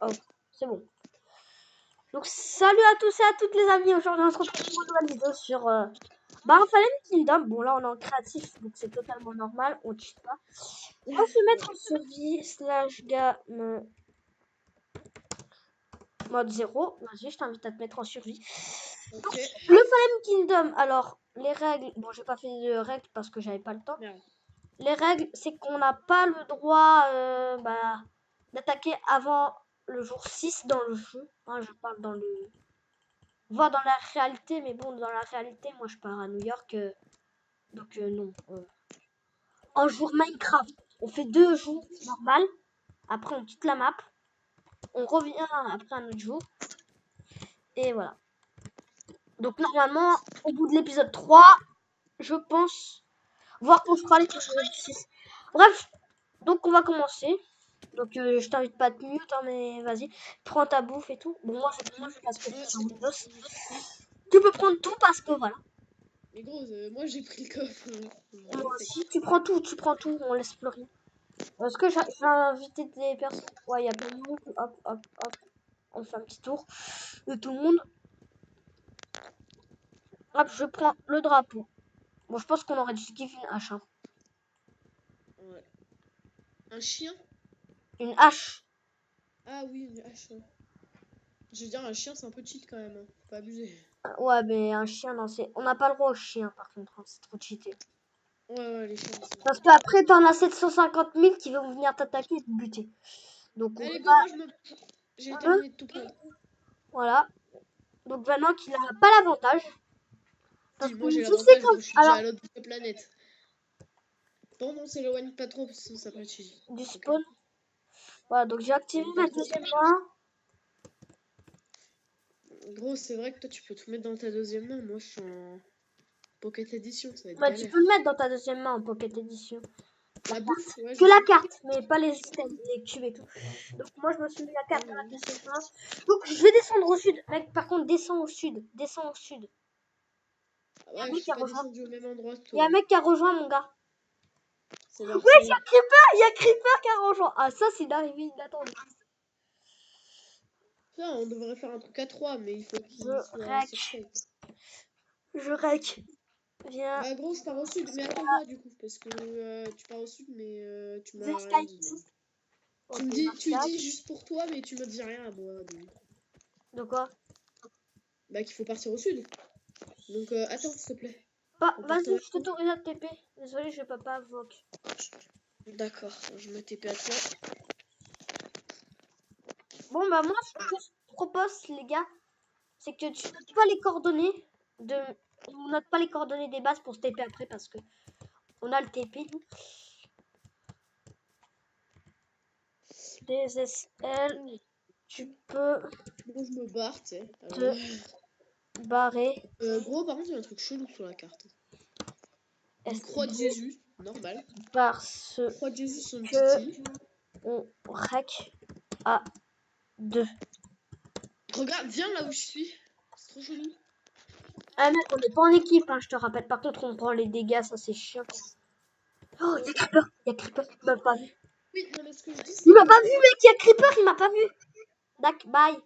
Oh, c'est bon. Donc salut à tous et à toutes les amis, aujourd'hui on se retrouve pour une nouvelle vidéo sur Fallen Kingdom. Bon là on est en créatif donc c'est totalement normal, on cheat pas. On va se mettre en survie slash gamme mode 0. Vas-y, je t'invite à te mettre en survie. Donc, le Fallen Kingdom, alors les règles, bon j'ai pas fait de règles parce que j'avais pas le temps. Merde. Les règles c'est qu'on n'a pas le droit d'attaquer avant le jour 6 dans le jeu. Hein, je parle dans le... Voir dans la réalité, mais bon, dans la réalité, moi je pars à New York, donc non. En jour Minecraft, on fait 2 jours normal, après on quitte la map, on revient après un autre jour, et voilà. Donc normalement, au bout de l'épisode 3, je pense, voir qu'on fera l'épisode 6. Bref, donc on va commencer. Donc je t'invite pas à te mute, hein, mais vas-y, prends ta bouffe et tout. Bon, moi j'ai pris parce que je suis sur Windows. Tu peux prendre tout parce que voilà. Mais gros, moi j'ai pris le coffre. Moi aussi, tu prends tout, on laisse plus rien. Est-ce que j'ai invité des personnes? Ouais, il y a plein de monde. Hop, hop, hop. On fait un petit tour de tout le monde. Hop, je prends le drapeau. Bon, je pense qu'on aurait dû kiffer une hache. Hein. Ouais. Un chien? Une hache. Ah oui, une hache. Ouais. Je veux dire, un chien c'est un peu cheat quand même. Hein. Faut pas abuser. Ouais, mais un chien, non, c'est... On n'a pas le droit au chien, par contre. Hein. C'est trop cheaté. Ouais, les chiens. Parce qu'après, t'en as 750 000 qui vont venir t'attaquer et te buter. Donc, on Allez, peut go, pas... moi j'ai terminé de tout prendre. Voilà. Donc, maintenant qu'il n'a pas l'avantage. Parce Si, que moi j'ai je sais l'avantage, quand... je suis déjà Alors, à l'autre bout de la planète. Bon, non, s'éloigne pas trop, parce que ça peut être cheat. du spawn. Voilà, donc j'ai activé ma deuxième main. Gros, c'est vrai que toi tu peux tout mettre dans ta deuxième main. Moi je suis en Pocket Edition, ça va être Bah, tu galère. peux le mettre dans ta deuxième main en Pocket Edition. La bouffe, ouais, Que je la sais. carte, mais pas les items, les cubes et tout. Donc moi je me suis mis la carte Ouais, dans la ouais. deuxième main. Donc je vais descendre au sud. Mec, par contre, descends au sud. Descends au sud. Ah Il y a un ouais, je mec suis qui a pas rejoint. descendu au même endroit que Il y toi. a un mec qui a rejoint mon gars. C'est Ouais, leur salut. il y a Creeper qui a rejoint. Ah, ça c'est une arrivée inattendue. Ça, on devrait faire un truc à 3, mais il faut qu'il Je soit rec. sur safe. Je rec. Viens. Bah gros, je pars au sud, mais attends-moi du coup, parce que tu pars au sud, mais tu m'as The rien Sky. dit. Ok, Tu Martial. dis juste pour toi, mais tu me dis rien à moi. Donc. De quoi? Bah qu'il faut partir au sud. Donc attends, s'il te plaît. Bah, On part vas-y, je t'autorise à te TP. Désolé, je peux pas invoque. D'accord, je me TP à toi. Bon, bah, moi, ce que je propose, les gars, c'est que tu notes pas les coordonnées de. On note pas les coordonnées des bases pour se TP après parce que on a le TP. Nous. DSL, tu peux Gros, je me barre, tu sais. te barrer. Gros, par contre, il y a un truc chelou sur la carte. Une croix de STD Jésus, normal. parce Croix de Jésus sur une petite que île. on rec à 2. Regarde, viens là où je suis. C'est trop chelou. Ah mec, on n'est pas en équipe, hein, je te rappelle. Par contre, on prend les dégâts, ça c'est chiant. Oh, il y a Creeper, il y a Creeper, il m'a pas vu. Oui, non, mais ce que je dis, Il c'est m'a que... pas vu, mec, il y a Creeper, il m'a pas vu. Dac, bye.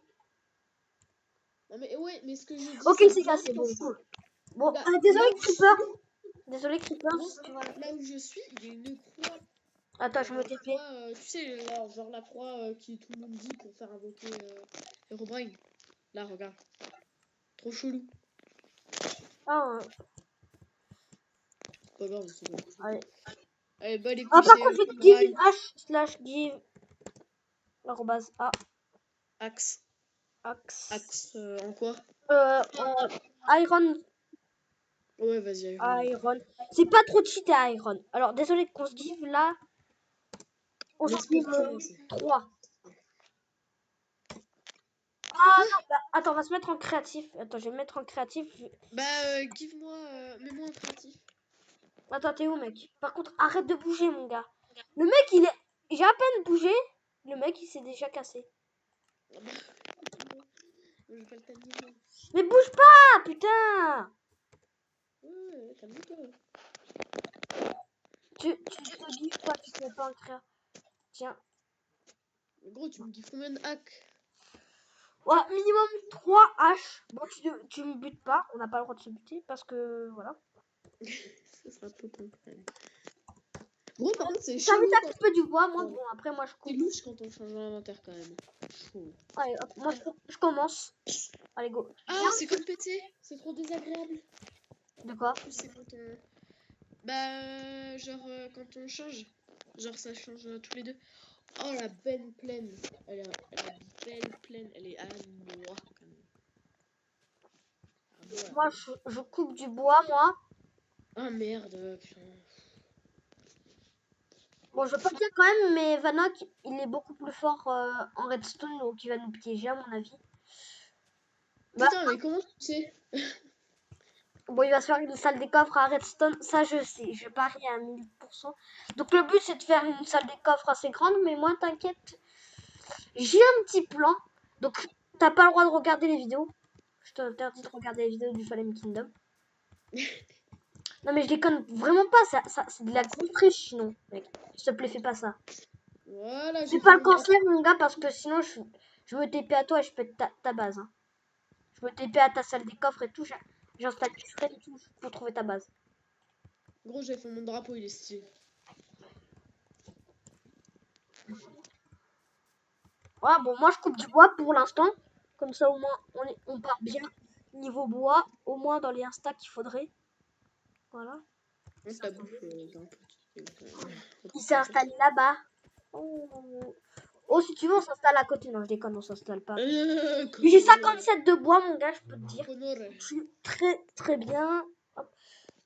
Non, mais ouais, mais ce que je dis, Ok, c'est c'est viens cassé, quand... bon, cool. Bon, Là, désolé là où je Creeper. suis... Désolé Creeper, Gros, si tu vois. là où je suis, il y a une croix. Attends, je me La TP. croix, tu sais, là, genre la croix qui tout le monde dit pour faire invoquer Herobrine. Là, regarde. Trop chelou. Ah, Pas grave, c'est bon. allez. Allez, bah les Ah, couilles, par c'est contre, je vais te give Herobrine. une hache slash give arrobase a Axe. axe. Axe en quoi? En iron. Ouais, vas-y, Iron. Iron. C'est pas trop cheaté Iron. Alors, désolé qu'on se give là. On s'en Laisse give pour toi, c'est... 3. Ah non, bah, attends, on va se mettre en créatif. Attends, je vais me mettre en créatif. Bah, give-moi... mets-moi un créatif. Attends, t'es où, mec? Par contre, arrête de bouger, mon gars. Le mec, il est... J'ai à peine bougé. Le mec, il s'est déjà cassé. Ah bah, je vais pas le t'animer. Mais bouge pas, putain. Ouais, calme-toi. Tu te dis quoi? Tu te mets pas en créa. Tiens. Gros, tu me dis combien de hacks? Ouais, minimum 3 haches. Bon, tu me butes pas, on n'a pas le droit de se buter parce que voilà. Ça sera un peu con quand même. Gros, par contre, c'est Ça chelou m'est à quand... couper du bois, moi. Bon, après, moi je C'est coupe. louche quand on change l'inventaire quand même. Je trouve. Allez, hop, moi je commence. Allez, go. Ah, c'est comme péter. C'est trop désagréable. De quoi? En plus, c'est quand on... Bah, genre, quand on change. Genre, ça change tous les deux. Oh, la belle plaine. Elle est belle plaine. Elle est à moi, quand même. À moi. Moi, je coupe du bois, moi. Ah, merde, putain. Bon, je veux pas dire quand même, mais Vanok, il est beaucoup plus fort en redstone, donc il va nous piéger, à mon avis. Bah, Putain, mais comment tu sais? bon, il va se faire une salle des coffres à redstone, ça je sais, je parie à 1000%. Donc le but, c'est de faire une salle des coffres assez grande, mais moi, t'inquiète, j'ai un petit plan. Donc, t'as pas le droit de regarder les vidéos. Je t'interdis de regarder les vidéos du Fallen Kingdom. Non, mais je déconne vraiment pas, ça c'est de la grosse triche, sinon, mec. S'il te plaît, fais pas ça. Voilà, Fais j'ai pas fait le mon... cancer, mon gars, parce que sinon, je me TP à toi et je pète ta base. Hein. Je me TP à ta salle des coffres et tout. J'installe du frais et tout pour trouver ta base. Gros, j'ai fait mon drapeau, il est stylé. Ouais, bon, moi, je coupe du bois pour l'instant. Comme ça, au moins, on part bien niveau bois. Au moins, dans les instants qu'il faudrait. Voilà. On ta bouffe d'un Il s'est installé là-bas. Oh. Oh, si tu veux, on s'installe à côté. Non, je déconne, on s'installe pas. J'ai 57 de bois, mon gars, je peux te dire. Je suis très, très bien. Hop.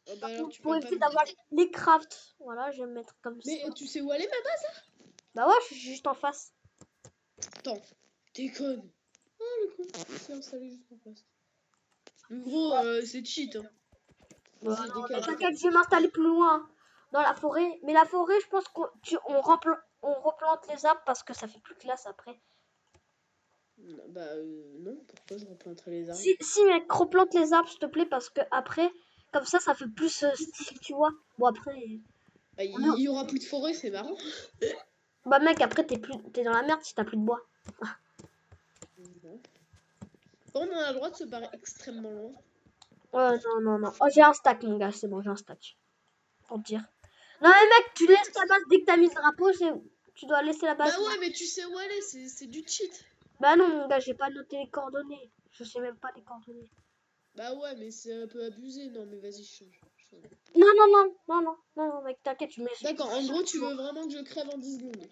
Oh, bah alors, tu Pour vas pas éviter me d'avoir dire. les crafts. Voilà, je vais me mettre comme ça. Mais tu sais où aller, ma base? Bah ouais, je suis juste en face. Attends, déconne. Oh, le con, il s'est installé juste en face. Mais gros, c'est cheat, hein. Bah Vas-y, non, mais décale. t'inquiète, je vais m'installer plus loin dans la forêt. Mais la forêt, je pense on replante les arbres parce que ça fait plus classe après. Bah, non, pourquoi je replanterais les arbres? Si mec, replante les arbres, s'il te plaît, parce que après, comme ça fait plus style, tu vois. Bon, après. Bah, il y aura plus de forêt, c'est marrant. Bah, mec, après, t'es dans la merde si t'as plus de bois. Bon. On a le droit de se barrer extrêmement loin. Non. Oh, j'ai un stack, mon gars, c'est bon, j'ai un stack. Pour te dire. Non, mais mec, tu laisses ta base dès que t'as mis le drapeau, tu dois laisser la base. Bah ouais, mais tu sais où aller, c'est du cheat. Bah non, mon gars, j'ai pas noté les coordonnées. Je sais même pas les coordonnées. Bah ouais, mais c'est un peu abusé. Non, mais vas-y, change. Non, mec, t'inquiète, tu mets. D'accord, en gros, tu veux vraiment que je crève en 10 secondes.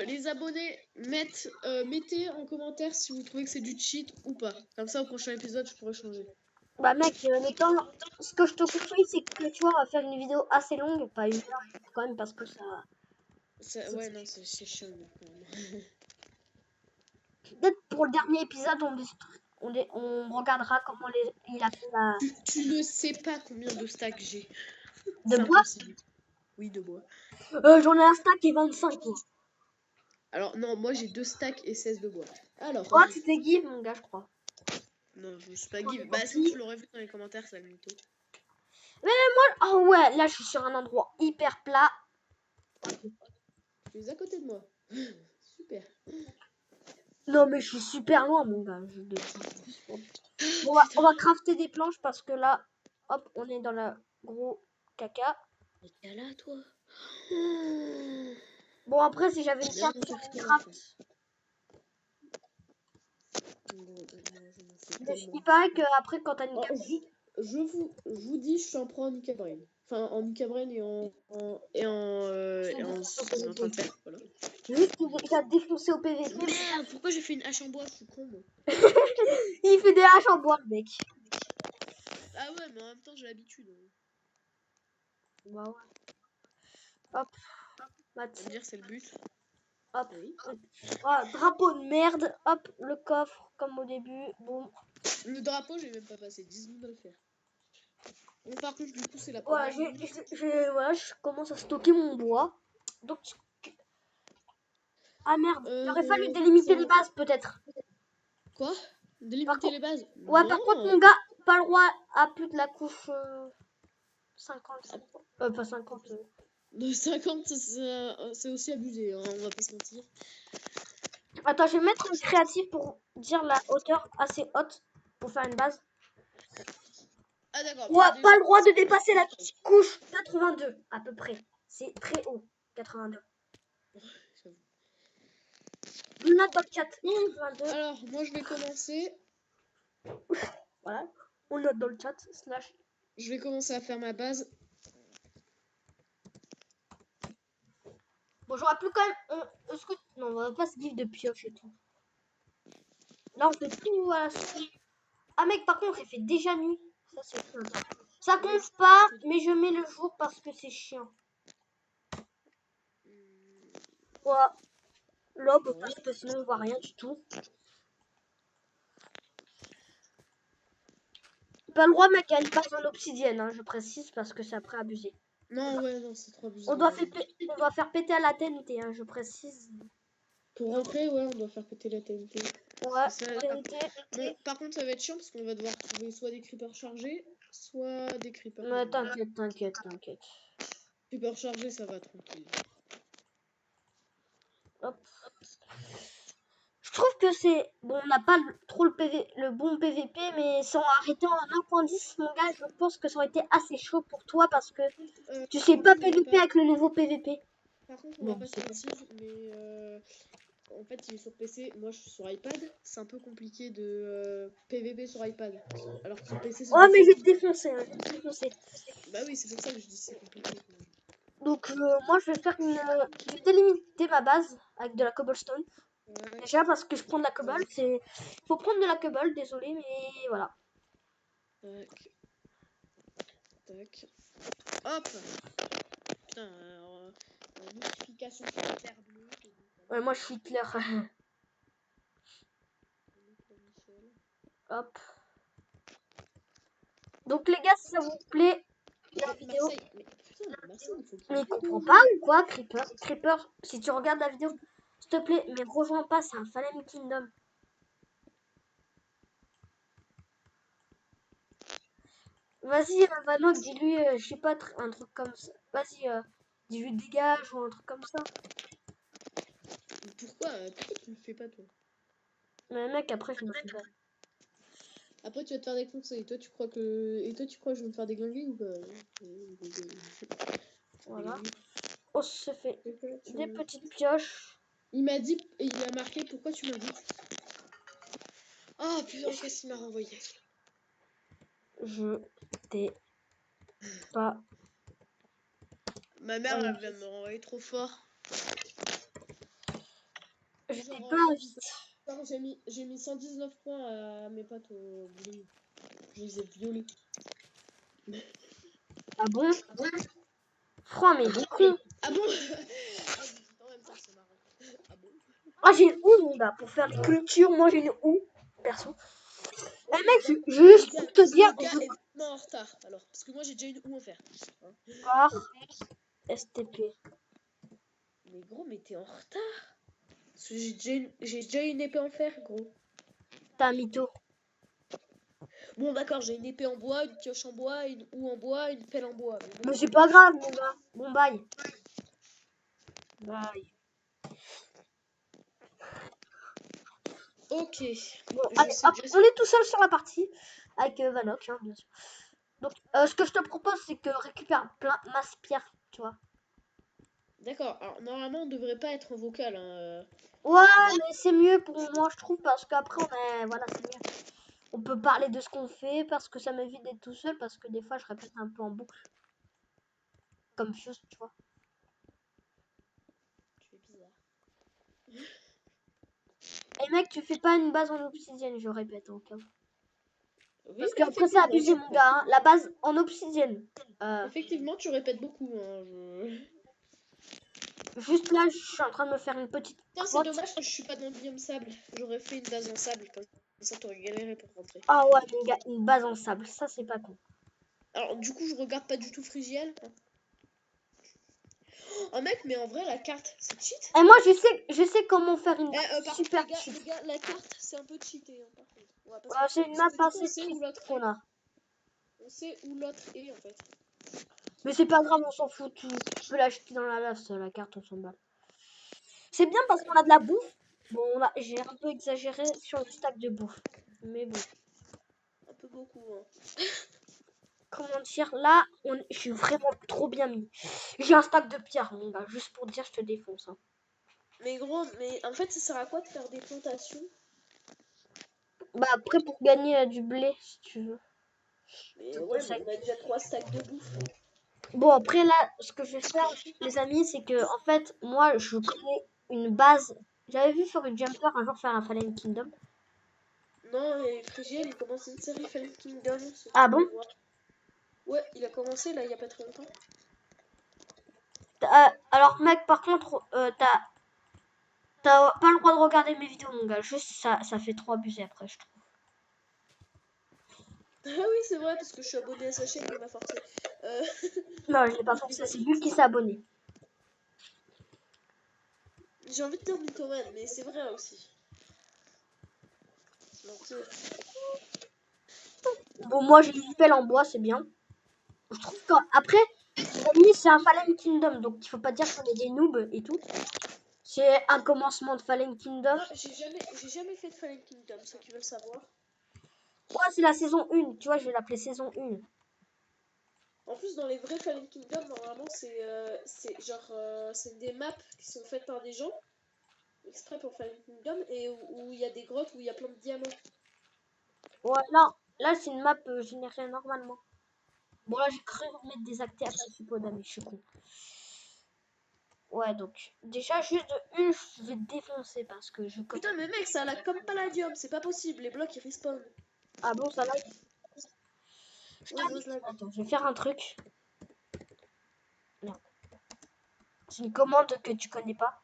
Les abonnés, mettez en commentaire si vous trouvez que c'est du cheat ou pas. Comme ça, au prochain épisode, je pourrai changer. Bah mec, ce que je te conseille, c'est que tu vois, on va faire une vidéo assez longue, pas 1 heure, quand même, parce que ça. Ouais, non, c'est chiant, quand même. Peut-être pour le dernier épisode, on regardera comment il a fait la. Tu ne sais pas combien de stacks j'ai. De C'est bois. impossible. Oui, de bois. J'en ai un stack et 25, moi. Alors, non, moi j'ai 2 stacks et 16 de bois. Alors. Oh, tu t'es give, mon gars, je crois. Non, je me suis pas give. Bah, si tu l'aurais vu dans les commentaires, ça le mytho. Oh ouais, là, je suis sur un endroit hyper plat. Tu es à côté de moi. Super. Non, mais je suis super loin, mon gars. On va crafter des planches parce que là, hop, on est dans le gros caca. Mais t'es là, toi. Bon, après, si j'avais une Bien carte sur faire Minecraft, mais tellement. il paraît qu'apraprès, quand t'as une Oh, carte. je vous dis, je suis en pro en Icabrain. Enfin, en Icabrain et en ce qu'on est en train de faire. Voilà. Juste, il a défoncé au PVP. Merde, pourquoi j'ai fait une hache en bois? Je suis con, moi. Il fait des haches en bois, le mec. Ah ouais, mais en même temps, j'ai l'habitude. Bah ouais. Hop. On va me dire, c'est le but. Hop. Oui. Voilà, drapeau de merde. Hop, le coffre, comme au début. Bon. Le drapeau, j'ai même pas passé 10 secondes à le faire. Bon, par contre, du coup, c'est la Voilà, première. voilà, je commence à stocker mon bois. Donc. Ah merde, il aurait fallu délimiter les bases, peut-être. Quoi? Délimiter les bases? Ouais, Non. par contre, mon gars, pas le droit à plus de la couche 50. Pas 50. De 50, c'est aussi abusé, hein, on va pas se mentir. Attends, je vais mettre une créative pour dire la hauteur assez haute pour faire une base. Ah d'accord. Ouais, Bah, pas déjà, le droit de dépasser la couche 82 à peu près. C'est très haut, 82. j'avoue. On note dans le chat, Bon, 82. alors moi je vais commencer. Voilà, on note dans le chat, slash. Je vais commencer à faire ma base. Bon, j'aurais plus quand même. Est-ce que... Non, on va pas se give de pioche et tout. Là, on fait tout à la suite. Ah, mec, par contre, il fait déjà nuit. Ça, c'est chiant. Ça compte pas, mais je mets le jour parce que c'est chiant. Voilà. L'aube, parce que sinon, on voit rien du tout. Pas le droit, mec, à une base en obsidienne, hein, je précise, parce que c'est après abusé. Non, ouais, non, c'est trop abusé. On doit faire péter à la TNT, hein, je précise. Pour rentrer, ouais, on doit faire péter la TNT. Ouais, Ça, TNT. bon, par contre, ça va être chiant parce qu'on va devoir trouver soit des creepers chargés, soit des creepers. Mais t'inquiète. Creepers chargés, ça va tranquille. Hop. Je trouve que c'est... Bon, on n'a pas trop le bon PVP, mais sans arrêter en 1.10, mon gars, je pense que ça aurait été assez chaud pour toi parce que tu sais pas PVP avec le nouveau PVP. Par contre, on Bon, va pas se mentir, mais en fait, il est sur PC. Moi, je suis sur iPad. C'est un peu compliqué de PVP sur iPad. Alors que sur PC, c'est oh, mais facile. j'ai défoncé, hein, j'ai défoncé. Bah oui, c'est pour ça que je dis c'est compliqué. Donc, moi, je vais faire une... Je vais délimiter ma base avec de la cobblestone. Ouais. Déjà, parce que je prends de la cobble, c'est... Faut prendre de la cobble, désolé, mais voilà. Tac. Tac. Hop. Putain, notification sur la terre bleue. Ouais, moi, je suis Hitler. Hop. Donc, les gars, si ça vous plaît, la vidéo... Marseille, mais putain, Marseille, il faut qu'il Mais il comprend pas ou quoi, Creeper? Creeper, si tu regardes la vidéo, s'il te plaît, mais rejoins pas, c'est un Fallen Kingdom. Vas-y, Vanok, dis-lui, je sais pas, un truc comme ça. Vas-y, dis-lui dégage ou un truc comme ça. Pourquoi tu le fais pas, toi? Mais mec, après, je me fais pas. Après, tu vas te faire défoncer. Et toi, tu crois que je vais me faire déglinguer ou pas? Voilà. On se fait des Tu- petites pioches. Il m'a dit, et il a marqué pourquoi tu m'as dit. Oh putain, qu'est-ce qu'il m'a renvoyé? Je t'ai pas... Ma mère, elle vient de me renvoyer trop fort. Je t'ai Genre, pas invité. j'ai mis 119 points à mes potes au bowling. Je les ai violés. Ah bon? Froid, mais il est con. Ah bon? En même temps, c'est marrant. Ah bon? Ah, j'ai une houe, mon gars, pour faire des cultures. Moi, j'ai une houe, perso. Eh mec, juste pour te dire, Le gars est vraiment en retard alors. Parce que moi j'ai déjà une houe en fer. Hein. par STP. Mais gros, mais t'es en retard. Parce que j'ai déjà une épée en fer, gros. T'as un mytho. Bon, d'accord, j'ai une épée en bois, une pioche en bois, une houe en bois, une pelle en bois. Mais c'est pas grave, mon gars. Bon, bye. Bye. Ok. Bon, allez, hop, on est tout seul sur la partie. Avec Vanok, hein, bien sûr. Donc, ce que je te propose, c'est que récupère plein masse pierre, tu vois. D'accord, alors normalement on devrait pas être en vocal. Hein. Ouais, mais c'est mieux pour moi, je trouve, parce qu'après, voilà, c'est mieux. On peut parler de ce qu'on fait, parce que ça m'évite d'être tout seul, parce que des fois, je répète un peu en boucle. Comme Fuse, tu vois. Tu fais bizarre. Et mec, tu fais pas une base en obsidienne, je répète, au cas où. Oui, Parce qu'après, c'est abusé, mon gars. Hein. La base en obsidienne. Effectivement, tu répètes beaucoup. Hein, Juste là, je suis en train de me faire une petite c'est grotte. dommage que je suis pas dans le biome sable. J'aurais fait une base en sable, comme ça t'aurais galéré pour rentrer. Ah ouais, mon gars, une base en sable, ça c'est pas con. Alors, du coup, je regarde pas du tout Frigiel. Oh mec, mais en vrai, la carte, c'est cheat. Et moi, je sais comment faire une super cheat. Les gars, la carte, c'est un peu cheaté. Hein, par contre. c'est une map assez cheat qu'on a. On sait où l'autre est, en fait. Mais c'est pas grave, on s'en fout. Tu peux l'acheter dans la lave, ça, la carte, on s'en bat. C'est bien parce qu'on a de la bouffe. Bon, j'ai un peu exagéré sur le stack de bouffe. Mais bon, Un peu beaucoup, hein. comment dire, là, je suis vraiment trop bien mis. J'ai un stack de pierre, mon gars, juste pour dire, je te défonce. Hein. Mais gros, mais en fait, ça sert à quoi de faire des plantations? Bah après, pour gagner du blé, si tu veux. Mais ouais, mais on a déjà 3 stacks de bouffe. Bon, après, là, ce que je vais faire, les amis, c'est que, en fait, moi, je crée une base. J'avais vu sur une jumper un jour faire un Fallen Kingdom. Non, et Frigiel, il commence une série Fallen Kingdom, si Ah tu bon? veux voir. Ouais, il a commencé là, il y a pas très longtemps. Alors, mec, par contre, t'as pas le droit de regarder mes vidéos, mon gars. Juste, ça fait trop abusé après, je trouve. Ah oui, c'est vrai, parce que je suis abonné à sa chaîne, il m'a forcé. Non, je l'ai pas forcé, c'est lui qui s'est abonné. J'ai envie de dire mythomane, mais c'est vrai aussi. Mentir. Bon, moi, j'ai une pelle en bois, c'est bien. Je trouve qu'après, les amis, c'est un Fallen Kingdom, donc il faut pas dire qu'on est des noobs et tout. C'est un commencement de Fallen Kingdom. Non, j'ai jamais fait de Fallen Kingdom, ceux qui veulent savoir. Ouais, c'est la saison 1, tu vois, je vais l'appeler saison 1. En plus, dans les vrais Fallen Kingdom, normalement, c'est genre, c'est des maps qui sont faites par des gens, exprès pour Fallen Kingdom, et où il y a des grottes où il y a plein de diamants. Ouais, là c'est une map générée normalement. Bon, là, j'ai cru mettre des actés après Supodami, je suis con. Ouais, donc, déjà, juste de une, je vais te défoncer parce que je connais. Putain, mais mec, ça lag comme Palladium, c'est pas possible, les blocs ils respawn. Ah bon, ça là. Ouais, moi je lag. Attends, je vais faire un truc. Merde. C'est une commande que tu connais pas.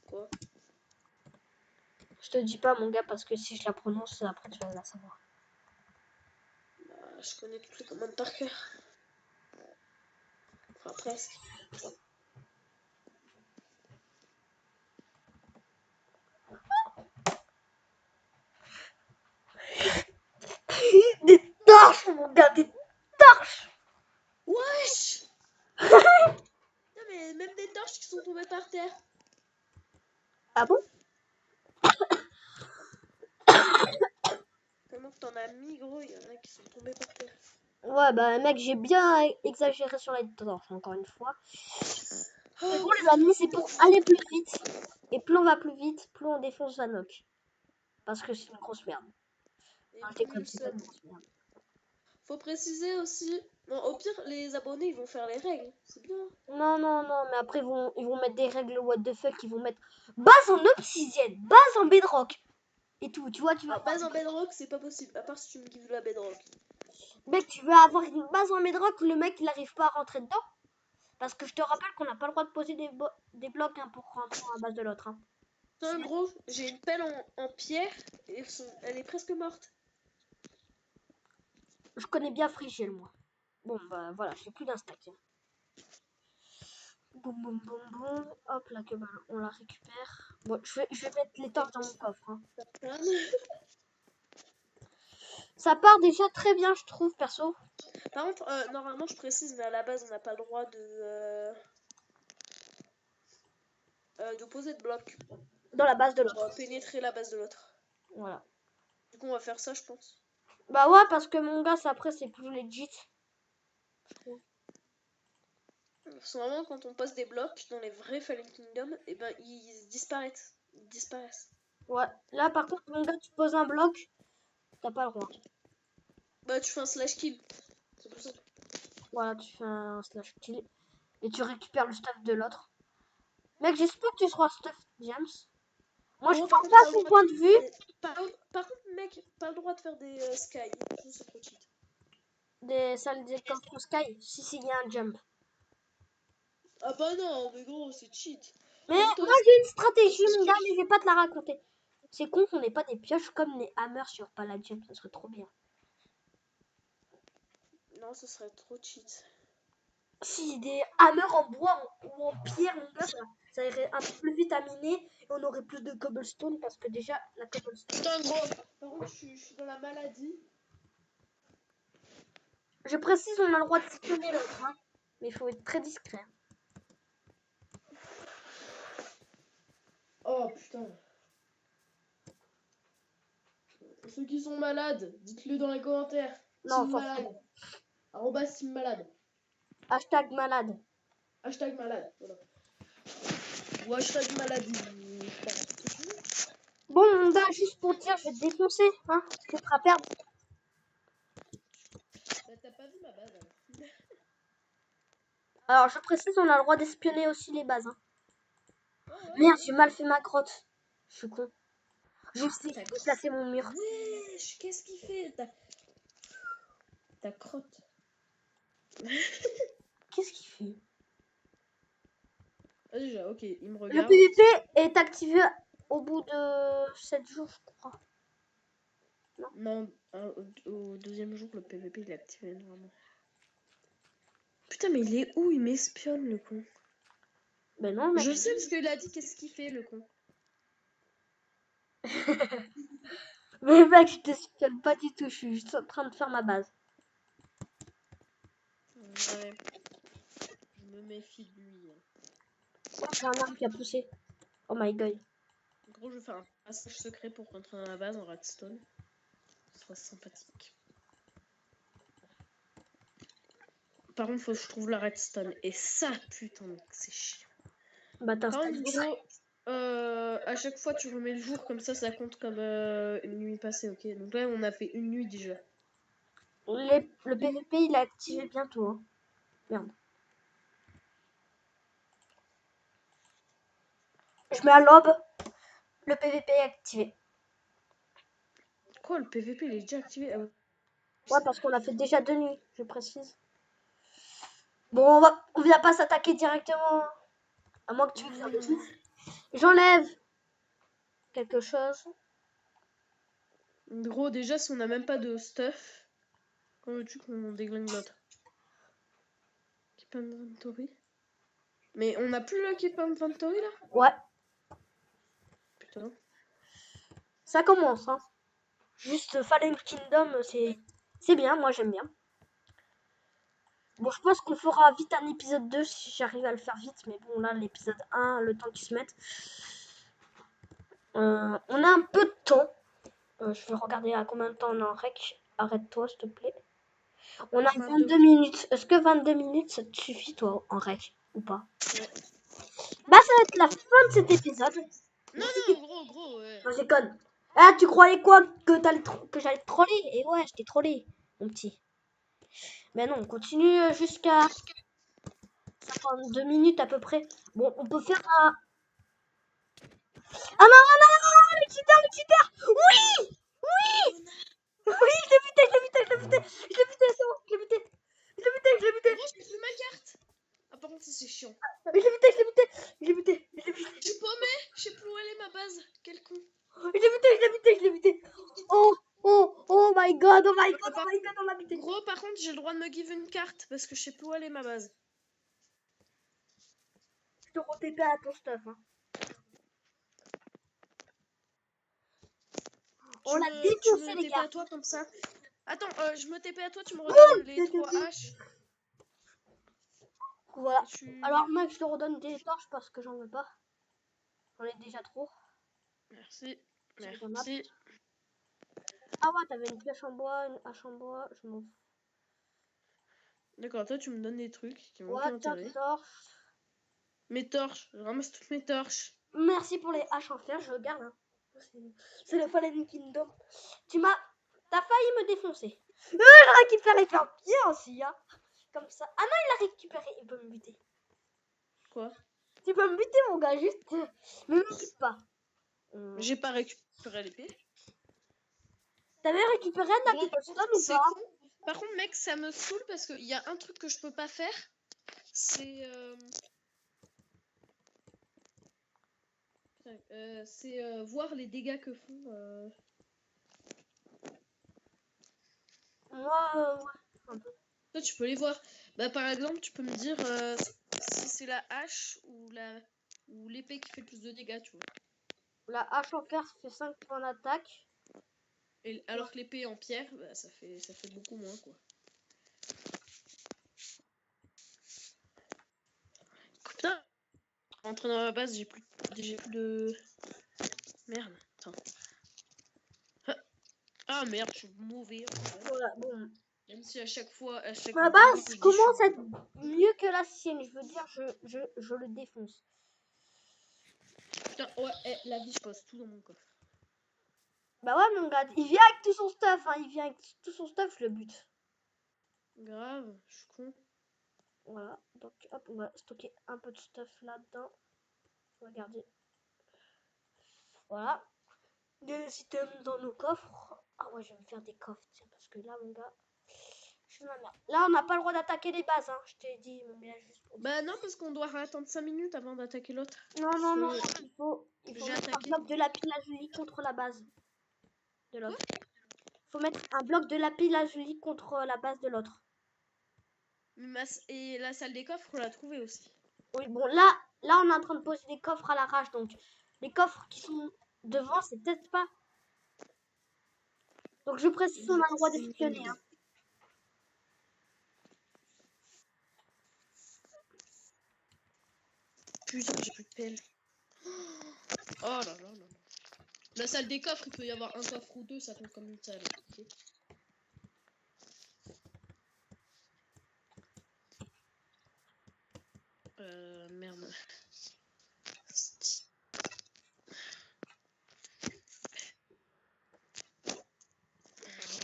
Quoi? Je te dis pas, mon gars, parce que si je la prononce, après tu vas la savoir. Bah, je connais toutes les commandes par cœur. Enfin, presque. Des torches, mon gars, des torches. Wesh! Non, mais même des torches qui sont tombées par terre. Ah bon? Tellement que t'en as mis, gros, il y en a qui sont tombés par terre. Ouais, bah, mec, j'ai bien exagéré sur les torches, encore une fois. Mais bon, les amis, c'est pour aller plus vite. Et plus on va plus vite, plus on défonce la knock. Parce que c'est une grosse merde. Et Non, je plus déconne, nul c'est pas seum. une grosse merde. Faut préciser aussi. Bon, au pire, les abonnés ils vont faire les règles. C'est bien. Non, non, non, mais après, ils vont mettre des règles what the fuck. Ils vont mettre base en obsidienne, base en bedrock. Et tout, tu vois, tu vas Alors, voir. base en bedrock, c'est pas possible. À part si tu me gives la bedrock. Mec, tu veux avoir une base en bedrock, le mec, il n'arrive pas à rentrer dedans. Parce que je te rappelle qu'on n'a pas le droit de poser des blocs hein, pour rentrer à la base de l'autre. Hein. Putain, gros, j'ai une pelle en pierre et elle est presque morte. Je connais bien Frigel, moi. Bon, bah voilà, j'ai plus d'un stack. Hein. Boum, boum, boum, boum. Hop, là, que on la récupère. Bon, je vais mettre les torches dans mon coffre. Hein. Ça part déjà très bien, je trouve, perso. Par contre, normalement, je précise, mais à la base, on n'a pas le droit de poser de blocs Dans la base de pour l'autre. pénétrer la base de l'autre. Voilà. Du coup, on va faire ça, je pense. Bah ouais, parce que mon gars, après, c'est plus legit. Je trouve. Parce que vraiment, quand on pose des blocs dans les vrais Fallen Kingdom, et ben ils disparaissent. Ils disparaissent. Ouais. Là, par contre, mon gars, tu poses un bloc, t'as pas le droit. Bah, tu fais un slash kill. C'est plus simple. Voilà, tu fais un slash kill. Et tu récupères le stuff de l'autre. Mec, j'espère que tu seras stuff, James. Moi, je Gros, par parle contre, pas pas le son droit point de vue. par contre, mec, pas le droit de faire des sky. C'est trop cheat. Des salles des contre sky. Si, il y a un jump. Ah bah non, mais gros, c'est cheat. Mais Même toi, moi, j'ai une stratégie, mon gars, skill. mais je vais pas te la raconter. C'est con qu'on n'ait pas des pioches comme les hammers sur Palladium. Ça serait trop bien. Non, ce serait trop cheat. Si des hammers en bois ou en pierre, mon gars, ça irait un peu plus vite à miner et on aurait plus de cobblestone parce que déjà, la cobblestone. Putain, gros. Par contre, je suis dans la maladie. Je précise, on a le droit de spawner l'autre, hein, mais il faut être très discret. Oh putain. Ceux qui sont malades, dites-le dans les commentaires. Non, on Team s'en fout. malade. Arrobas team malade. Hashtag malade. Hashtag malade. Voilà. Ou hashtag maladie. Bon, mon gars, juste pour te dire, je vais te défoncer, hein. Tu te feras perdre. Bah, t'as pas vu ma base alors. Alors, je précise, on a le droit d'espionner aussi les bases, hein. Ouais. Merde, j'ai mal fait ma grotte. Je suis con. Je sais, Ta j'ai déplacé mon mur. Wesh, qu'est-ce qu'il fait ta crotte. Qu'est-ce qu'il fait? Ah, déjà, ok, il me Le regarde. PVP est activé au bout de 7 jours, je crois. Non, au deuxième jour, le PVP il est activé normalement. Putain, mais il est où? Il m'espionne le con. Ben non, mec. Je sais parce qu'il a dit qu'est-ce qu'il fait le con. Mais mec, je t'espionne pas du tout. Je suis juste en train de faire ma base. Ouais. Je me méfie de lui. J'ai un arbre qui a poussé. Oh my god. En gros, je vais faire un passage secret pour rentrer dans la base en redstone. Ce sera sympathique. Par contre, faut que je trouve la redstone. Et ça, putain, c'est chiant. Bah Par t'installes. contre, gros, à chaque fois tu remets le jour comme ça compte comme une nuit passée, ok? Donc là, on a fait une nuit déjà. Le PVP il est activé bientôt. Hein. Merde. Je mets à l'aube. Le PVP est activé. Quoi, le PVP il est déjà activé? Ah ouais. Ouais, parce qu'on a fait déjà 2 nuits, je précise. Bon, on vient pas s'attaquer directement. À moins que tu veux faire des trucs. J'enlève quelque chose. Gros, déjà, si on n'a même pas de stuff, comment veux-tu qu'on déglingote? Keep inventory. Mais on n'a plus le keep inventory là? Ouais, Putain. ça commence. Hein. Juste Fallen Kingdom, c'est bien, moi j'aime bien. Bon, je pense qu'on fera vite un épisode 2 si j'arrive à le faire vite. Mais bon, là, l'épisode 1, le temps qu'il se mette. On a un peu de temps. Je vais regarder à combien de temps on est en rec. Arrête-toi, s'il te plaît. On a 22 minutes. Est-ce que 22 minutes, ça te suffit, toi, en rec ou pas? Ouais. Bah, ça va être la fin de cet épisode. Non, Merci. non, gros, ouais. Non, j'ai conne. Ah, tu croyais quoi que j'allais te troller? Et ouais, je t'ai trollé, mon petit. Mais non, on continue jusqu'à 52 minutes à peu près. Bon, on peut faire un... Ah non, non, non, non, non, le cheater! Oui! Oui! Oui, je l'ai buté, je l'ai buté, je l'ai buté! Je l'ai buté, c'est bon, je l'ai buté! Je l'ai buté, je l'ai buté! Gros, j'ai plus ma carte! Ah, par contre, ça c'est chiant. Je l'ai buté, je l'ai buté! Je l'ai buté, je l'ai buté! Je suis paumé! Je sais plus où elle est ma base. Quel con. Je l'ai buté, je l'ai buté, je l'ai buté! Oh, oh, oh my god, oh my god, oh my god, on l'a buté! Gros, par contre, j'ai le droit de me give une carte parce que je sais plus où elle est ma base. Je te re-TP à ton stuff, hein. On l'a Tu défoncé, me les TP gars! à toi comme ça. Attends, je me TP à toi, tu me Boum! redonnes les 3 haches. Voilà. Tu... Alors, mec, je te redonne des torches parce que j'en veux pas. J'en ai déjà trop. Merci. C'est qu'on a. Merci. Ah ouais, t'avais une pioche en bois, une hache en bois, je m'en fous. D'accord, toi tu me donnes des trucs qui m'ont Ouais, aucun tiens, intérêt. torches. Mes torches, je ramasse toutes mes torches. Merci pour les haches en fer, je garde. Hein. C'est le Fallen Kingdom. T'as failli me défoncer. Je récupère les papiers aussi, hein. Comme ça. Ah non, il a récupéré, il peut me buter. Quoi? Tu peux me buter, mon gars, juste. Mais me quitte pas. J'ai pas récupéré l'épée. T'avais récupéré un cobblestone ou C'est pas? con. Par contre, mec, ça me saoule parce qu'il y a un truc que je peux pas faire. C'est... voir les dégâts que font... Moi, ouais, un peu. Toi, tu peux les voir. Bah, par exemple, tu peux me dire si c'est la hache ou l'épée qui fait le plus de dégâts, tu vois. La hache en fer fait 5 points d'attaque. Et, alors que l'épée en pierre, bah, ça fait beaucoup moins, quoi. Putain, Rentrer dans ma base, j'ai plus de... Merde, attends. Ah merde, je suis mauvais. Voilà, bon. Même si à chaque fois, Ma vidéo, base je dis commence à être mieux que la sienne. Je veux dire, je le défonce. Putain, ouais, la vie, je pose tout dans mon coffre. Bah ouais, mon gars, il vient avec tout son stuff. Hein. Il vient avec tout son stuff, le but. Grave, je suis con. Voilà, donc hop, on va stocker un peu de stuff là-dedans. Regardez. Voilà. Des items dans nos coffres. Ah ouais, je vais me faire des coffres, tiens, parce que là, mon gars, je suis ma merde. Là, on n'a pas le droit d'attaquer les bases, hein. Je t'ai dit, mais là, juste pour... Bah non, parce qu'on doit attendre 5 minutes avant d'attaquer l'autre. Non, il faut J'ai mettre un attaqué. bloc de lapis lazuli contre la base de l'autre. Il faut mettre un bloc de lapis lazuli contre la base de l'autre. Et la salle des coffres, on l'a trouvée aussi. Oui, bon, là, on est en train de poser des coffres à l'arrache, donc les coffres qui sont devant, c'est peut-être pas... Donc je précise, on a le droit d'espionner, hein. Putain, j'ai plus de pelle. Oh là là là là. La salle des coffres, il peut y avoir un coffre ou deux, ça compte comme une salle. Okay. Merde.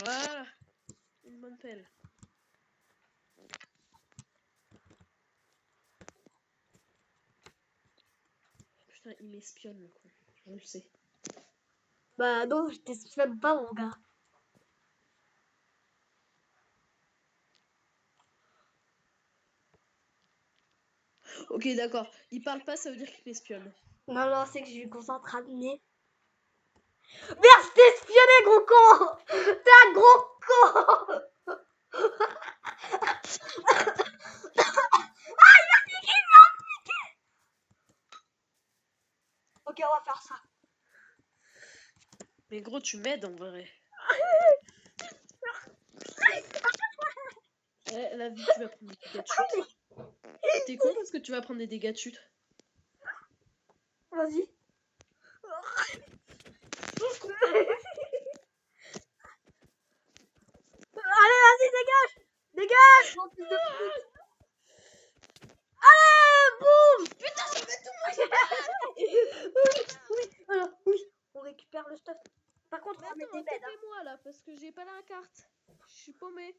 Voilà. Une bonne pelle. Putain, il m'espionne le con. Je le sais. Bah non, je t'espionne pas, mon gars. Ok, d'accord. Il parle pas, ça veut dire qu'il m'espionne. Non, c'est que je lui concentre à mener. Merde, je t'ai espionné, gros con. T'es un gros con. Ok, on va faire ça. Mais gros, tu m'aides en vrai. La vie, tu vas prendre des dégâts de chute. T'es con parce que tu vas prendre des dégâts de chute. Vas-y. Allez, vas-y, dégage. Dégage. Allez, boum. Putain, ça va tout Oui, on récupère le stuff. Par contre, on va mettre des bêtes. Hein. moi là, parce que j'ai pas la carte. Je suis paumé.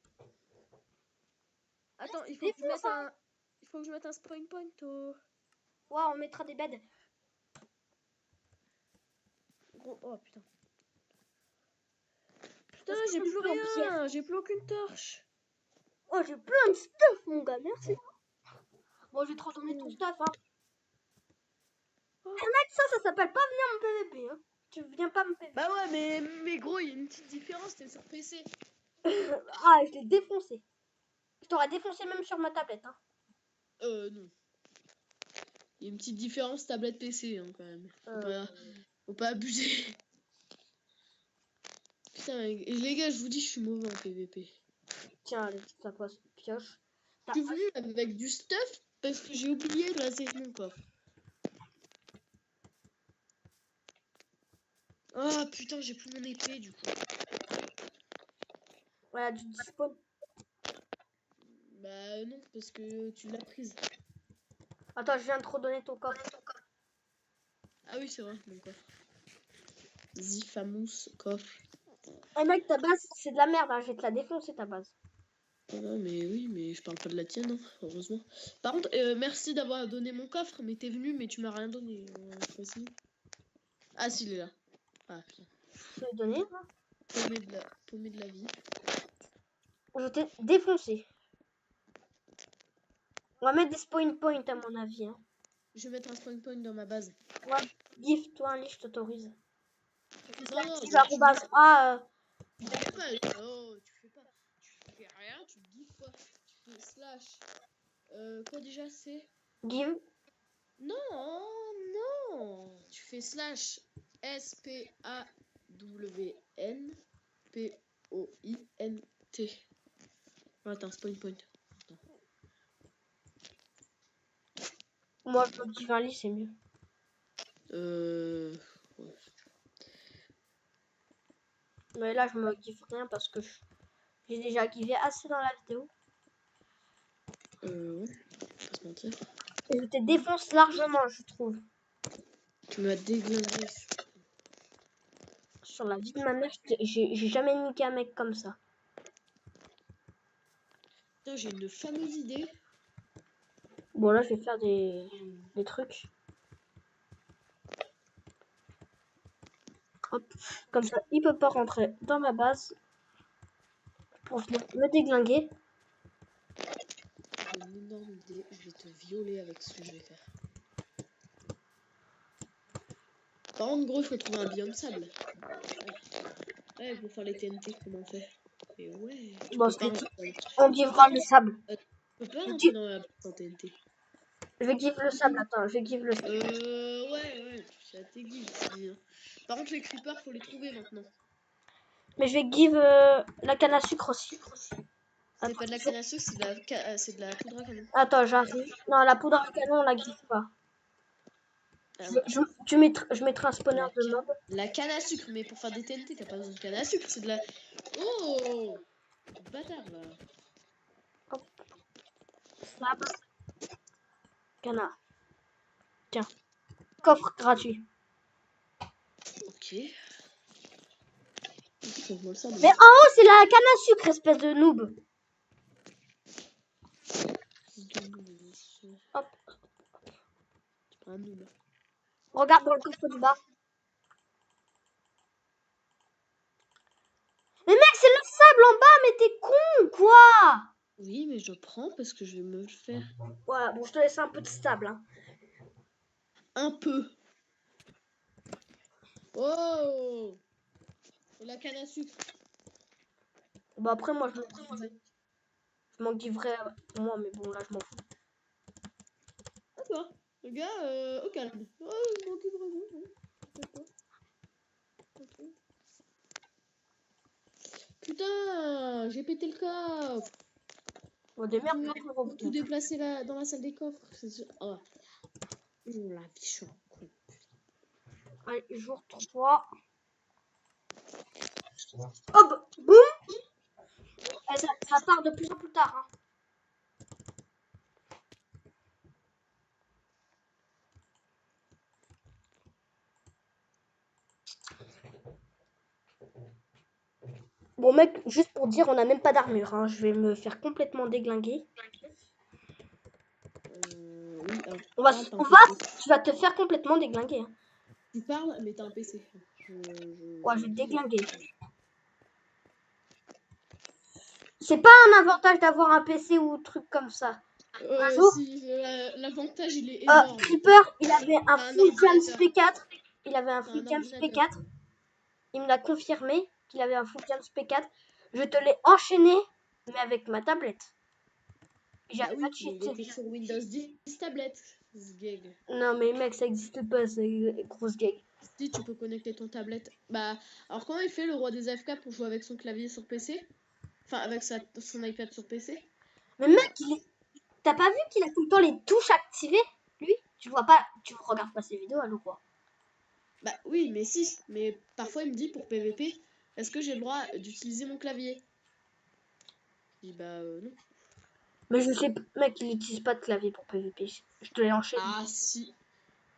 Attends, il faut que je mette un... Il faut que je mette un spawn point au... Ouais, on mettra des beds. Gros, oh putain. Putain, j'ai plus rien. J'ai plus aucune torche. Oh, j'ai plein de stuff, mon gars, merci. Bon, je vais te redonner ton stuff, hein. Oh. Mec, ça s'appelle pas venir me PVP, hein. Tu viens pas me PVP. Bah ouais, mais gros, il y a une petite différence, t'es sur PC. Ah, je l'ai défoncé. Je t'aurais défoncé même sur ma tablette, hein. Non. Il y a une petite différence tablette PC, hein, quand même. Faut pas abuser. Putain, les gars, je vous dis, je suis mauvais en PVP. Tiens, allez, ça passe. Pioche. Je suis venu avec du stuff parce que j'ai oublié de laisser mon coffre. Ah putain, j'ai plus mon épée du coup. Voilà, du dispone. Bah non, parce que tu l'as prise. Attends, je viens de te redonner ton coffre. Ah oui, c'est vrai, mon coffre. The famous coffre. Eh mec, ta base, c'est de la merde, hein. Je vais te la défoncer, ta base. Non, mais oui, mais je parle pas de la tienne, hein, heureusement. Par contre, merci d'avoir donné mon coffre, mais t'es venu, mais tu m'as rien donné. Aussi. Ah, si, il est là. Ah, putain. Je vais te donner, hein. Paumé de la vie. Je t'ai défoncé. On va mettre des spawn points, à mon avis, hein. Je vais mettre un spawn point dans ma base. Ouais, gift, toi, un lit, je t'autorise. Non, Tu vas rebase. Ah, tu fais pas. Oh, tu fais pas. Tu fais rien, tu gifs quoi. Tu fais slash. Quoi déjà c'est? give. Non. Tu fais slash SPAWNPOINT. Attends, spawn point. Attends. Moi, je me give un lit, c'est mieux. Ouais. Mais là, je me give rien parce que j'ai déjà givé assez dans la vidéo. Ouais, faut pas se mentir. Et je te défonce largement, je trouve. Tu m'as déglingé. Sur la vie de ma mère, j'ai jamais niqué un mec comme ça. Putain, j'ai une fameuse idée. Bon, là, je vais faire des trucs. Hop. Comme ça, il peut pas rentrer dans ma base pour venir me déglinguer. J'ai une énorme idée. Je vais te violer avec ce que je vais faire. Par contre, gros, il faut trouver un biome sable. Ouais, pour faire les TNT, comment on fait? Et ouais, tu Bon, peux pas rentrer on givera le sable. tu peux pas Je rentrer dans la en TNT. vais give le sable, attends, je vais give le sable. Ouais, ça t'aiguille, c'est bien. Par contre, les creepers, faut les trouver maintenant. Mais je vais give la canne à sucre aussi. C'est pas de la canne à sucre, c'est de la poudre à canon. Attends, j'arrive. Non, la poudre à canon, on la give pas. Ah ouais. Je mettrai un spawner de mob. La canne à sucre, mais pour faire des TNT, t'as pas besoin de canne à sucre, c'est de la... Oh, bâtard, là. Hop. Sable. Canard. Tiens. Coffre gratuit. Ok. Trouve-moi le sable. Mais en haut, c'est la canne à sucre, espèce de noob. Hop. C'est pas un noob. Regarde dans le coffre du bas. Mais mec, c'est le sable en bas, mais t'es con, quoi. Oui, mais je prends parce que je vais me le faire. Voilà, bon, je te laisse un peu de sable. Hein. Un peu. Oh, et la canne à sucre. Bah après, moi, je m'en giverais pour moi, mais bon, là, je m'en fous. D'accord. Le gars, au calme. Oh, je m'en occupe vraiment. D'accord. Ok. Putain, j'ai pété le coffre. Bon, démerde-toi, Pour tout déplacer là, dans la salle des coffres. Oh. La vie, je suis un con. Allez, jour 3. Hop, boum. Et ça part de plus en plus tard. Hein. Bon, mec, juste pour dire, on n'a même pas d'armure. Hein. Je vais me faire complètement déglinguer. Oui, alors, Tu vas te faire complètement déglinguer. Hein. Tu parles, mais t'as un PC. Ouais, je vais te déglinguer. C'est pas un avantage d'avoir un PC ou truc comme ça. Si, l'avantage il est énorme. Creeper, il avait un full James P4. Il avait un full James P4. Il me l'a confirmé qu'il avait un full James P4. Je te l'ai enchaîné, mais avec ma tablette. Bah oui, mais il était sur Windows 10 tablette. Non, mais mec, ça existe pas, c'est grosse gag. Si tu peux connecter ton tablette. Bah, alors comment il fait le roi des AFK pour jouer avec son clavier sur PC? Enfin, avec son iPad sur PC? Mais mec, t'as pas vu qu'il a tout le temps les touches activées? Lui, tu vois pas, tu regardes pas ses vidéos, alors quoi? Bah oui, mais si. Mais parfois il me dit pour PVP, est-ce que j'ai le droit d'utiliser mon clavier? Je dis bah non. Mais je sais, mec, il n'utilise pas de clavier pour PVP. Je te l'ai enchaîné. Ah si.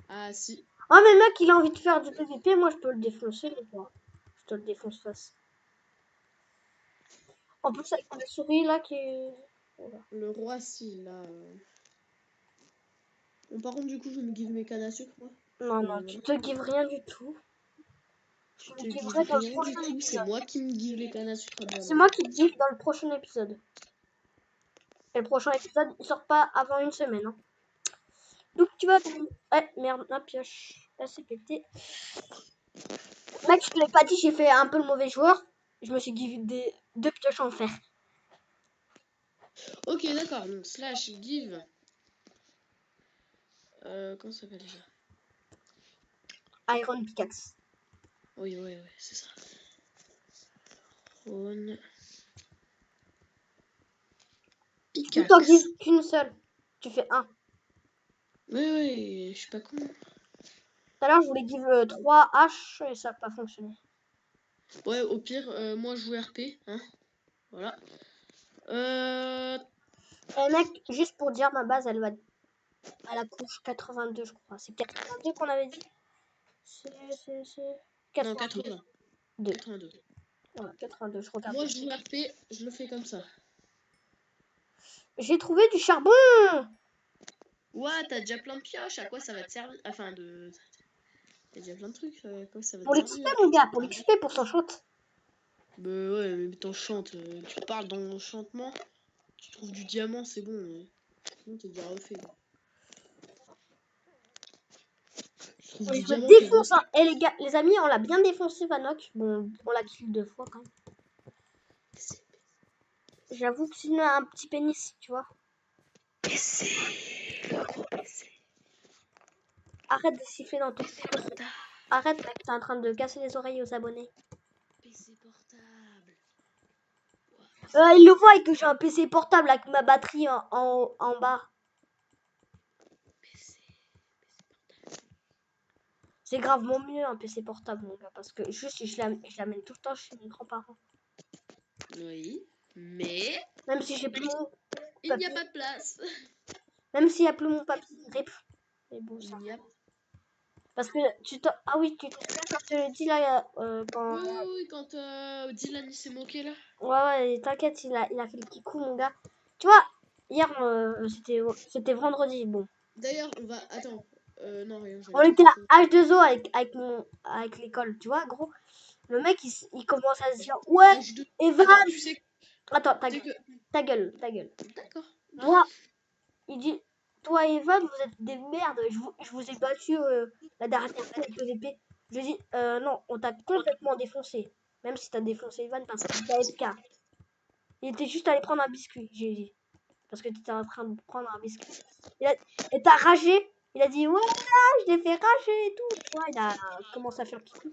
Ah si. Oh, mais mec, il a envie de faire du PVP, moi je peux le défoncer, les gars. Je te le défonce face. En plus, avec la souris là qui est. Voilà. Le roi, si, là. Bon, par contre, du coup, je me give mes cannes à sucre, moi. Non, non, tu te gives rien du tout. Je te give rien du tout, c'est moi qui me give les cannes à sucre. C'est moi qui te give dans le prochain épisode. Et le prochain épisode, il sort pas avant une semaine. Hein. Donc tu vas... merde, la pioche. Là, c'est pété. Mec, je te l'ai pas dit, j'ai fait un peu le mauvais joueur. Je me suis give deux pioches en fer. Ok, d'accord, donc slash give. Comment ça s'appelle déjà? Iron Pickaxe. Oui, c'est ça. Iron Pickaxe. Tu t'en gives qu'une seule. Tu fais un. Ouais, je suis pas con. Tout à l'heure, je voulais give 3 H et ça n'a pas fonctionné. Ouais, au pire, moi je joue RP, hein. Voilà. Et mec, juste pour dire, ma base, elle va à la couche 82, je crois. C'est 82 qu'on avait dit. C'est Non, 82. 80. 82. Ouais, 82, je regarde. Moi je joue RP, je le fais comme ça. J'ai trouvé du charbon. Ouais, t'as déjà plein de pioches, à quoi ça va te servir? Enfin, T'as déjà plein de trucs, à quoi ça va Pour te l'XP, servir? mon gars, pour l'XP, pour son shot. Bah ouais, mais t'enchantes, tu parles d'enchantement, tu trouves du diamant, c'est bon. Sinon t'es déjà refait. Tu trouves Je du me diamant, t'es défonce. refait. Hein. Et les gars, les amis, on l'a bien défoncé, Vanoc. Bon, on l'a kill 2 fois quand même. J'avoue que c'est un petit pénis, tu vois. Arrête de siffler dans ton micro. Arrête, mec, t'es en train de casser les oreilles aux abonnés. PC portable. Il le voit que j'ai un PC portable avec ma batterie en bas. PC. C'est gravement mieux un PC portable, mon gars, parce que juste je l'amène tout le temps chez mes grands-parents. Oui, mais Même si j'ai plus mon il n'y a papier. pas de place. Même s'il n'y a plus mon papier, rip. C'est beau ça. Il n'y a... Parce que ah oui, tu te souviens quand je te l'ai dit là, quand... Oui, quand Dylan il s'est moqué là. Ouais, t'inquiète, il a fait le kikou, mon gars. Tu vois, hier, c'était vendredi, bon. D'ailleurs, on va... Attends. Non, rien, On j'avais était quelque chose. à H2O avec l'école, tu vois, gros. Le mec, il commence à se dire, ouais, H2. Evan... Attends, tu sais Attends, tu sais que... ta gueule, ta gueule. D'accord. Moi, il dit, toi et Evan, vous êtes des merdes. Je vous ai battu la dernière fois avec le VP. Je lui dis, non, on t'a complètement défoncé. Même si t'as défoncé Evan parce que t'es AFK. Il était juste allé prendre un biscuit, j'ai dit. Parce que t'étais en train de prendre un biscuit. Et t'as ragé. Il a dit, ouais, là, je l'ai fait rager et tout. Tu vois, il a commencé à faire le kikou.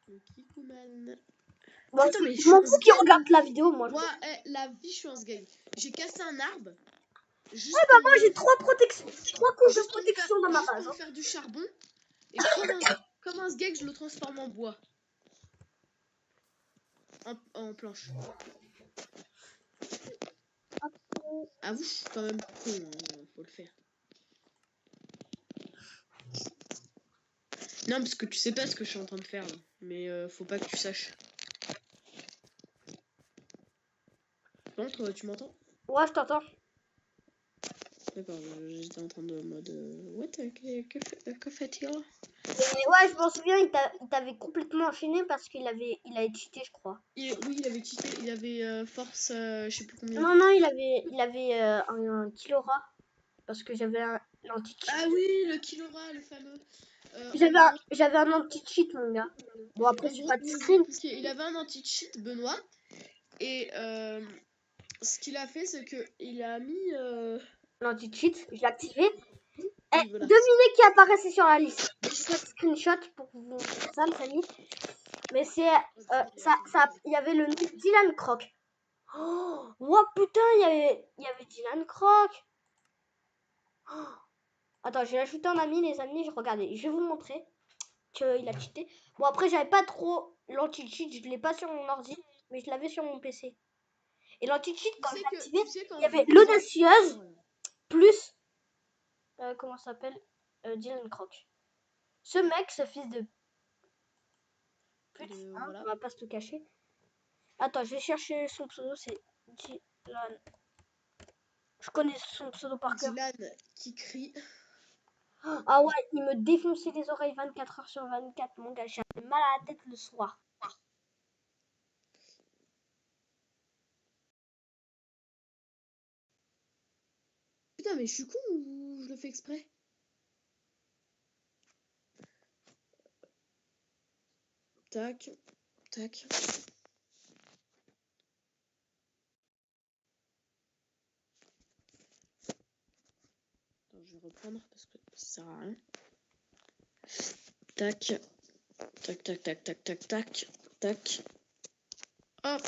Le Kikuman. Bon, Putain, mais je je suis m'en un fous qui sgeg. regarde la vidéo, moi. Moi, la vie, je suis un sgeg. J'ai cassé un arbre. Ouais, Juste bah pour moi, j'ai 3 couches de protection dans ma juste base. pour me Hein. faire du charbon. Et comme un sgeg, je le transforme en bois. En planche. Avoue, je suis quand même con, hein, faut le faire. Non, parce que tu sais pas ce que je suis en train de faire là. Mais faut pas que tu saches. Par contre, tu m'entends? Ouais, je t'entends. D'accord, j'étais en train de mode. What? Que fait-il? Et ouais, je m'en souviens, il t'avait complètement enchaîné parce qu'il avait cheaté, je crois. Oui, il avait cheaté, il avait force, je sais plus combien. Non, il avait un Killora parce que j'avais un anti-cheat. Ah oui, le Killora, le fameux. J'avais un anti-cheat, mon gars. Bon, après, En j'ai gros, pas de je vais vous screen. expliquer. Il avait un anti-cheat, Benoît. Et ce qu'il a fait, c'est que il a mis. L'anti-cheat, je l'ai activé. Et Oui, voilà. devinez qui apparaissait sur la liste. J'ai pas de screenshot pour vous montrer ça, les amis. Mais c'est. Il y avait le Dylan Croc. Oh, putain, il y avait Dylan Croc. Oh. Attends, je vais l'ajouter en ami, les amis. Regardez, je vais vous montrer qu'il a cheaté. Bon, après, j'avais pas trop l'anti-cheat. Je l'ai pas sur mon ordi, mais je l'avais sur mon PC. Et l'anti-cheat, quand je l'ai activé, il y avait l'audacieuse plus. Comment ça s'appelle Dylan Croc. Ce mec, ce fils de pute, hein, Voilà. on va pas se le cacher. Attends, je vais chercher son pseudo, c'est Dylan. Je connais son pseudo par cœur. Dylan qui crie. Ah ouais, il me défonçait les oreilles 24 heures sur 24, mon gars. J'avais mal à la tête le soir. Putain, mais je suis con ou je le fais exprès? Tac, tac. Attends, je vais reprendre parce que ça sert à rien. Tac, tac, tac, tac, tac, tac, tac, tac. Hop.